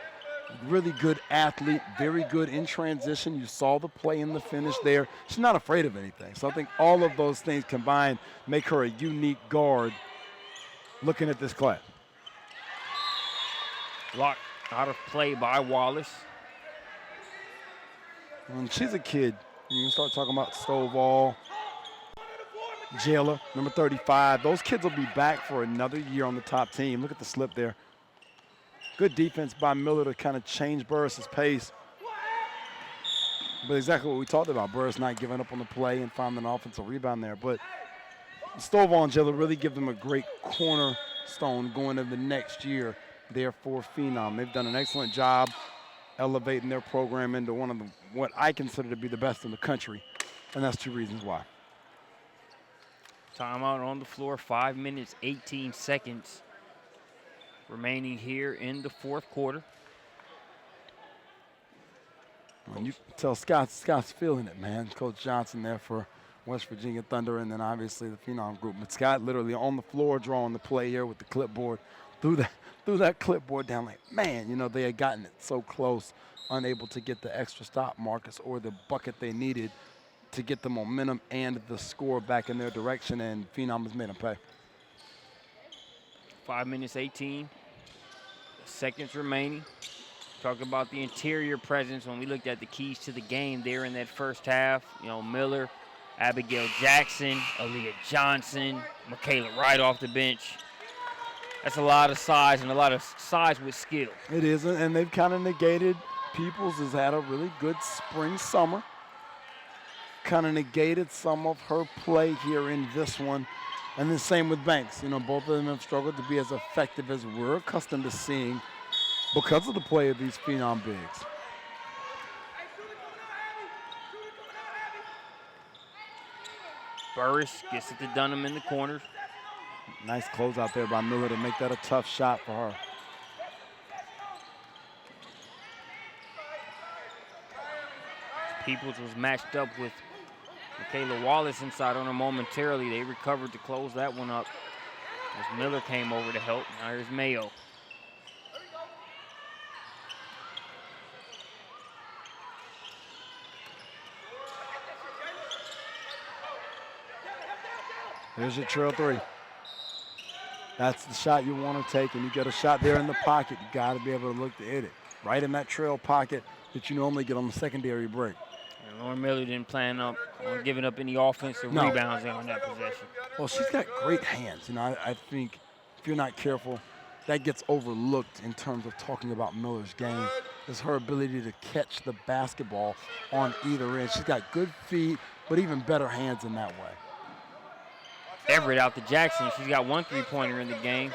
really good athlete, very good in transition. You saw the play in the finish there. She's not afraid of anything. So I think all of those things combined make her a unique guard looking at this class. Blocked out of play by Wallace. And she's a kid. You start talking about Stovall, Jailer, number 35. Those kids will be back for another year on the top team. Look at the slip there. Good defense by Miller to kind of change Burris's pace. But exactly what we talked about, Burris not giving up on the play and finding an offensive rebound there. But Stovall and Jailer really give them a great cornerstone going into the next year there for Phenom. They've done an excellent job elevating their program into one of what I consider to be the best in the country, and that's 2 reasons why. Timeout on the floor, 5 minutes, 18 seconds remaining here in the fourth quarter. And you can tell Scott's feeling it, man. Coach Johnson there for West Virginia Thunder, and then obviously the Phenom group. But Scott literally on the floor drawing the play here with the clipboard. Threw that clipboard down like, man, they had gotten it so close, unable to get the extra stop, Marcus, or the bucket they needed to get the momentum and the score back in their direction, and Phenom has made them pay. 5 minutes, 18 seconds remaining. Talking about the interior presence when we looked at the keys to the game there in that first half. Miller, Abigail Jackson, Aaliyah Johnson, Michaela Wright off the bench. That's a lot of size and a lot of size with skill. It isn't, and they've kind of negated. Peoples has had a really good spring, summer. Kind of negated some of her play here in this one. And the same with Banks. You know, both of them have struggled to be as effective as we're accustomed to seeing because of the play of these Phenom bigs. Burris gets it to Dunham in the corners. Nice close out there by Miller to make that a tough shot for her. Peoples was matched up with Michaela Wallace inside on her momentarily. They recovered to close that one up as Miller came over to help. Now here's Mayo. Here's your trail three. That's the shot you want to take, and you get a shot there in the pocket. You got to be able to look to hit it. Right in that trail pocket that you normally get on the secondary break. And Lauren Miller didn't plan on giving up any offensive rebounds on that possession. Well, she's got great hands. You know, I think if you're not careful, that gets overlooked in terms of talking about Miller's game, is her ability to catch the basketball on either end. She's got good feet, but even better hands in that way. Everett out to Jackson. She's got one three-pointer in the game.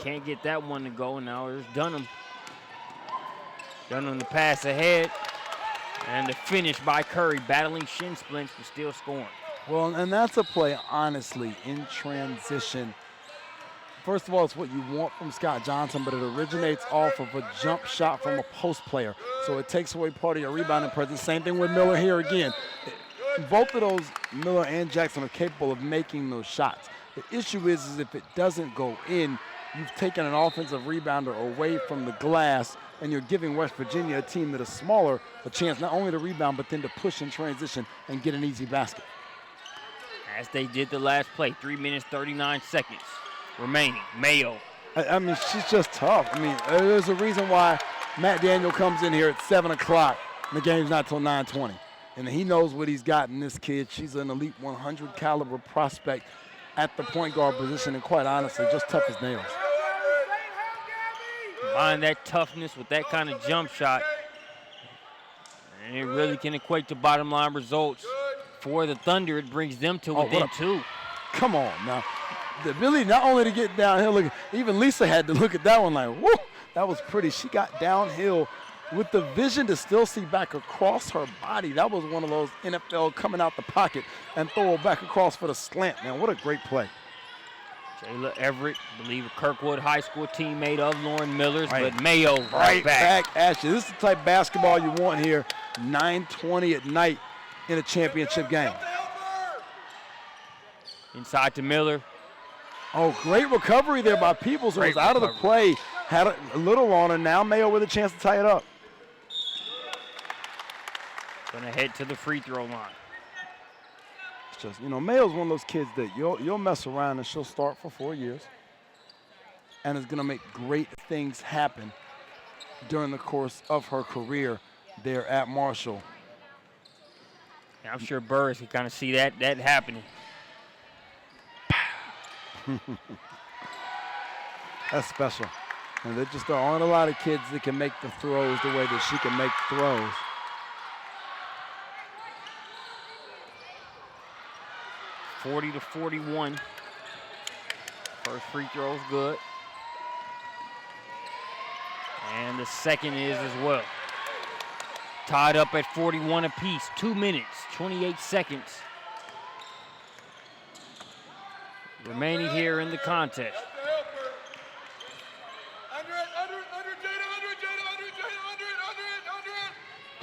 Can't get that one to go. Now there's Dunham. Dunham the pass ahead. And the finish by Curry, battling shin splints but still scoring. Well, and that's a play, honestly, in transition. First of all, it's what you want from Scott Johnson, but it originates off of a jump shot from a post player. So it takes away part of your rebounding presence. Same thing with Miller here again. Both of those, Miller and Jackson, are capable of making those shots. The issue is if it doesn't go in, you've taken an offensive rebounder away from the glass, and you're giving West Virginia, a team that is smaller, a chance not only to rebound, but then to push in transition and get an easy basket. As they did the last play, 3 minutes, 39 seconds remaining. Mayo. I mean, she's just tough. I mean, there's a reason why Matt Daniel comes in here at 7 o'clock, and the game's not till 9:20. And he knows what he's got in this kid. She's an elite 100 caliber prospect at the point guard position, and quite honestly, just tough as nails. Combine that toughness with that kind of jump shot, and it really can equate to bottom line results. For the Thunder, it brings them to within two. Come on now. The ability not only to get downhill, look, even Lisa had to look at that one like, whoo, that was pretty. She got downhill with the vision to still see back across her body. That was one of those NFL coming out the pocket and throw it back across for the slant. Man, what a great play. Jayla Everett, I believe a Kirkwood High School teammate of Lauren Miller's, Right. but Mayo Right back at you. This is the type of basketball you want here, 9:20 at night in a championship game. Inside to Miller. Oh, great recovery there by Peoples, who was Great out of the recovery. play, had a little on her. Now Mayo with a chance to tie it up. Gonna head to the free throw line. It's just, you know, Mayo's one of those kids that you'll mess around and she'll start for 4 years and is gonna make great things happen during the course of her career there at Marshall. Yeah, I'm sure Burris can kind of see that happening. That's special. And there aren't a lot of kids that can make the throws the way that she can make throws. $40 to 41. First free throw is good. And the second is as well. Tied up at 41 apiece. 2 minutes, 28 seconds remaining here in the contest.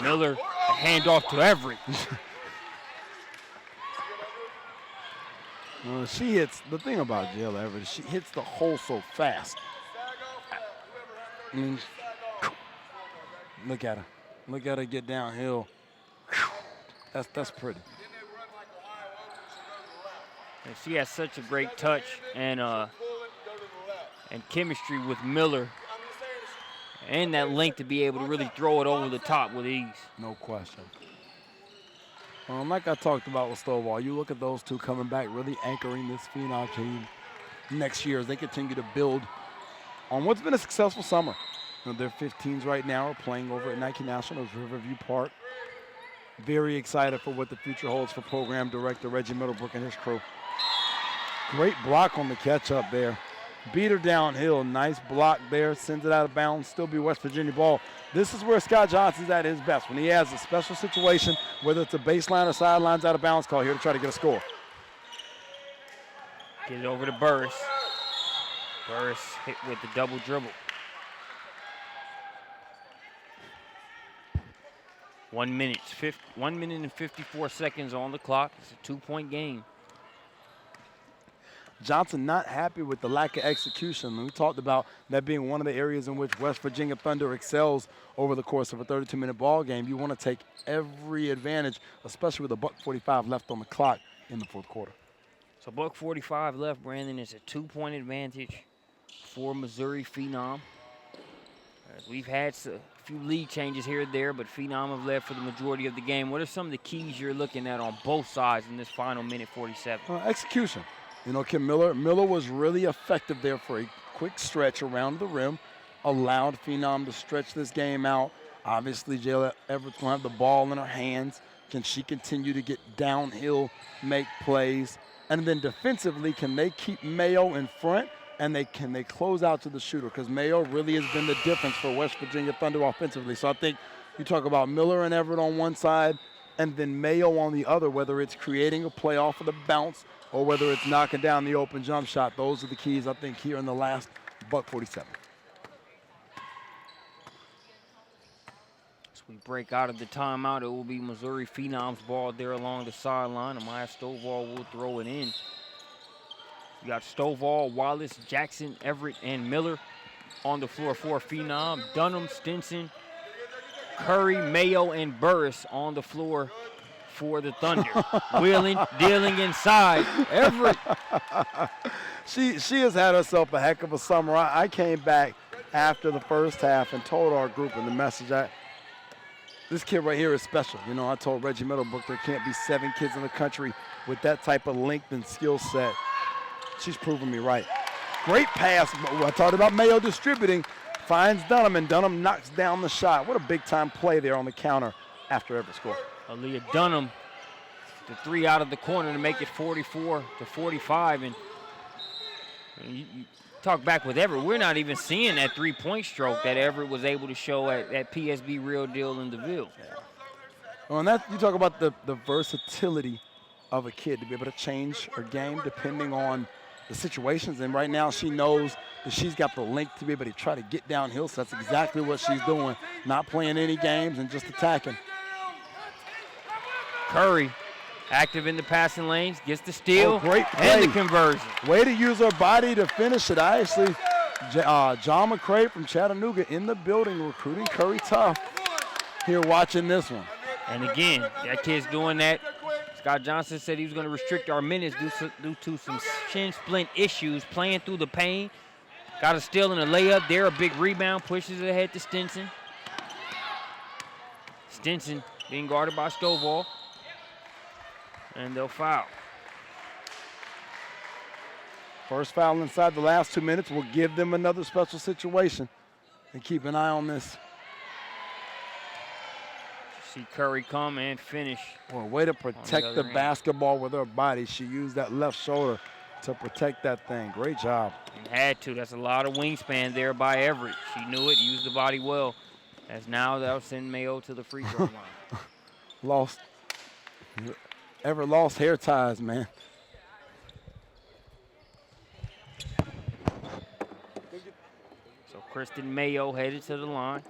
Miller, a handoff to Everett. Well, she hits, the thing about Jayla Everett is she hits the hole so fast. I mean, look at her. Look at her get downhill. That's pretty. And she has such a great touch and chemistry with Miller, and that length to be able to really throw it over the top with ease. No question. Like I talked about with Stovall, you look at those two coming back, really anchoring this Phenom team next year as they continue to build on what's been a successful summer. You know, their 15s right now are playing over at Nike National Riverview Park. Very excited for what the future holds for program director Reggie Middlebrook and his crew. Great block on the catch up there. Beat her downhill. Nice block there. Sends it out of bounds. Still be West Virginia ball. This is where Scott Johnson's at his best. When he has a special situation, whether it's a baseline or sidelines out of bounds call, here to try to get a score. Get it over to Burris. Burris hit with the double dribble. 1 minute and 54 seconds on the clock. It's a 2-point game. Johnson not happy with the lack of execution. We talked about that being one of the areas in which West Virginia Thunder excels over the course of a 32-minute ball game. You want to take every advantage, especially with a $1:45 left on the clock in the fourth quarter. So $1:45 left, Brandon. It's a 2-point advantage for Missouri Phenom. We've had a few lead changes here and there, but Phenom have led for the majority of the game. What are some of the keys you're looking at on both sides in this final minute 47? Execution. You know, Kim Miller was really effective there for a quick stretch around the rim, allowed Phenom to stretch this game out. Obviously, Jayla Everett's going to have the ball in her hands. Can she continue to get downhill, make plays? And then defensively, can they keep Mayo in front? And can they close out to the shooter? Because Mayo really has been the difference for West Virginia Thunder offensively. So I think you talk about Miller and Everett on one side, and then Mayo on the other, whether it's creating a play off of the bounce or whether it's knocking down the open jump shot. Those are the keys, I think, here in the last $1:47. As we break out of the timeout, it will be Missouri Phenom's ball there along the sideline. Amaya Stovall will throw it in. You got Stovall, Wallace, Jackson, Everett, and Miller on the floor for Phenom. Dunham, Stinson, Curry, Mayo, and Burris on the floor for the Thunder. Wheeling, dealing inside. Everett. She has had herself a heck of a summer. I came back after the first half and told our group in the message, this kid right here is special. You know, I told Reggie Middlebrook there can't be 7 kids in the country with that type of length and skill set. She's proven me right. Great pass. I talked about Mayo distributing. Finds Dunham, and Dunham knocks down the shot. What a big-time play there on the counter after Everett scored. Aaliyah Dunham, the 3 out of the corner to make it 44-45. And you talk back with Everett, we're not even seeing that 3-point stroke that Everett was able to show at PSB Real Deal in DeVille. Yeah. Well, and that you talk about the versatility of a kid to be able to change her game depending on the situations. And right now she knows that she's got the length to be able to try to get downhill. So that's exactly what she's doing. Not playing any games and just attacking. Curry, active in the passing lanes, gets the steal great play. And the conversion. Way to use her body to finish it. I actually, John McCray from Chattanooga in the building recruiting Curry tough here watching this one. And again, that kid's doing that. Scott Johnson said he was going to restrict our minutes due to some shin splint issues, playing through the pain. Got a steal and a layup there, a big rebound, pushes it ahead to Stinson. Stinson being guarded by Stovall. And they'll foul. First foul inside the last 2 minutes will give them another special situation. And keep an eye on this. See Curry come and finish. Well, way to protect the basketball with her body. She used that left shoulder to protect that thing. Great job. And had to. That's a lot of wingspan there by Everett. She knew it, used the body well. As now they'll send Mayo to the free throw line. Everett lost hair ties, man. So Kristen Mayo headed to the line.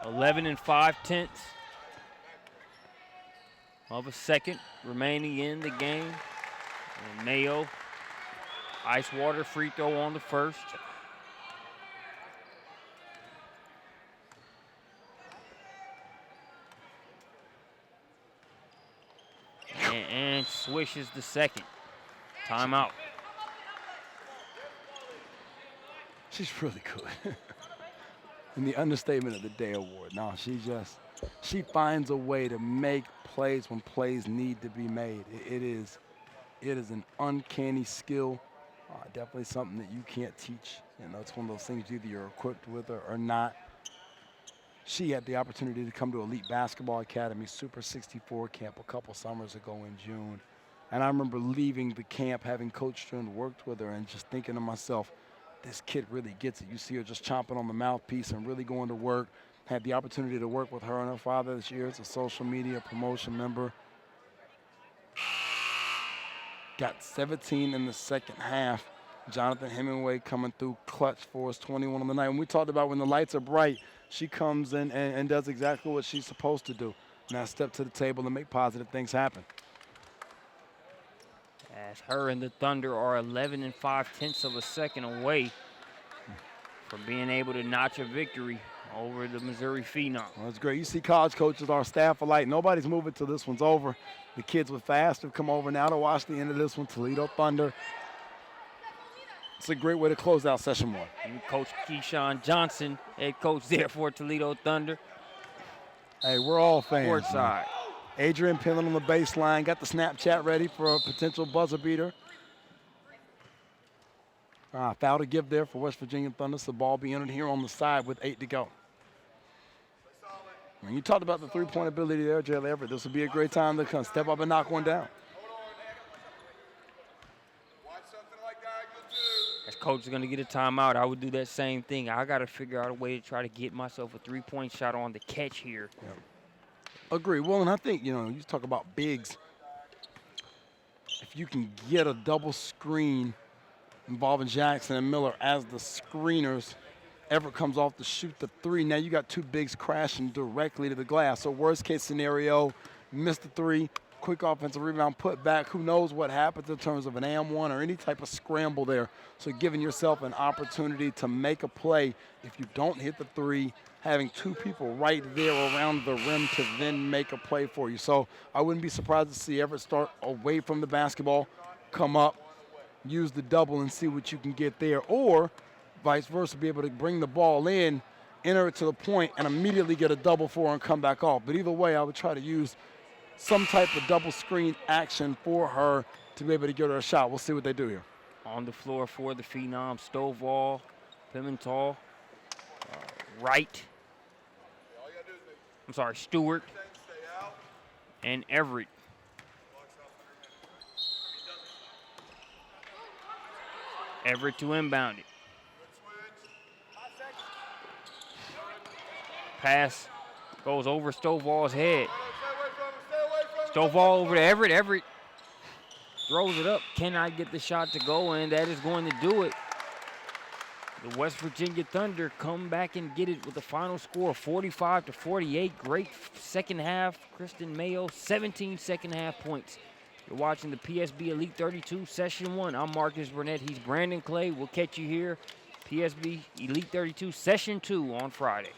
.11 5/10 of a second remaining in the game. And Mayo, ice water free throw on the first. And swishes the second. Timeout. She's really good. And the understatement of the day award. No, she finds a way to make plays when plays need to be made. It is an uncanny skill. Definitely something that you can't teach. You know, it's one of those things either you're equipped with or not. She had the opportunity to come to Elite Basketball Academy Super 64 camp a couple summers ago in June. And I remember leaving the camp, having coached her and worked with her, and just thinking to myself, this kid really gets it. You see her just chomping on the mouthpiece and really going to work. Had the opportunity to work with her and her father this year as a social media promotion member. Got 17 in the second half. Jonathan Hemingway coming through clutch for us, 21 on the night. And we talked about when the lights are bright, she comes in and does exactly what she's supposed to do. Now step to the table and make positive things happen. As her and the Thunder are 11 5/10 of a second away from being able to notch a victory over the Missouri Phenom. Well, that's great. You see college coaches, our staff alike, nobody's moving till this one's over. The kids with fast have come over now to watch the end of this one, Toledo Thunder. It's a great way to close out session one. And Coach Keyshawn Johnson, head coach there for Toledo Thunder. Hey, we're all fans. Courtside. Adrian Phenom on the baseline, got the Snapchat ready for a potential buzzer beater. Foul to give there for West Virginia Thunder, so the ball be entered here on the side with 8 to go. When you talked about the three-point ability there, Jalen Everett, this would be a great time to come step up and knock one down. As coach is going to get a timeout, I would do that same thing. I got to figure out a way to try to get myself a three-point shot on the catch here. Yep. Agree. Well, and I think, you talk about bigs. If you can get a double screen involving Jackson and Miller as the screeners, Everett comes off to shoot the three. Now you got two bigs crashing directly to the glass. So worst case scenario, missed the three, quick offensive rebound, put back. Who knows what happens in terms of an and-one or any type of scramble there. So giving yourself an opportunity to make a play. If you don't hit the three, having two people right there around the rim to then make a play for you. So I wouldn't be surprised to see Everett start away from the basketball, come up, use the double and see what you can get there. Or vice versa, be able to bring the ball in, enter it to the point, and immediately get a double for her and come back off. But either way, I would try to use some type of double screen action for her to be able to get her a shot. We'll see what they do here. On the floor for the Phenom, Stovall, Pimental, Wright. Stewart, and Everett. Everett to inbound it. Pass goes over Stovall's head. Stovall over to Everett. Everett throws it up. Cannot get the shot to go, and that is going to do it. The West Virginia Thunder come back and get it with the final score of 45-48. Great second half. Kristen Mayo, 17 second half points. You're watching the PSB Elite 32 Session 1. I'm Marcus Burnett. He's Brandon Clay. We'll catch you here. PSB Elite 32 Session 2 on Friday.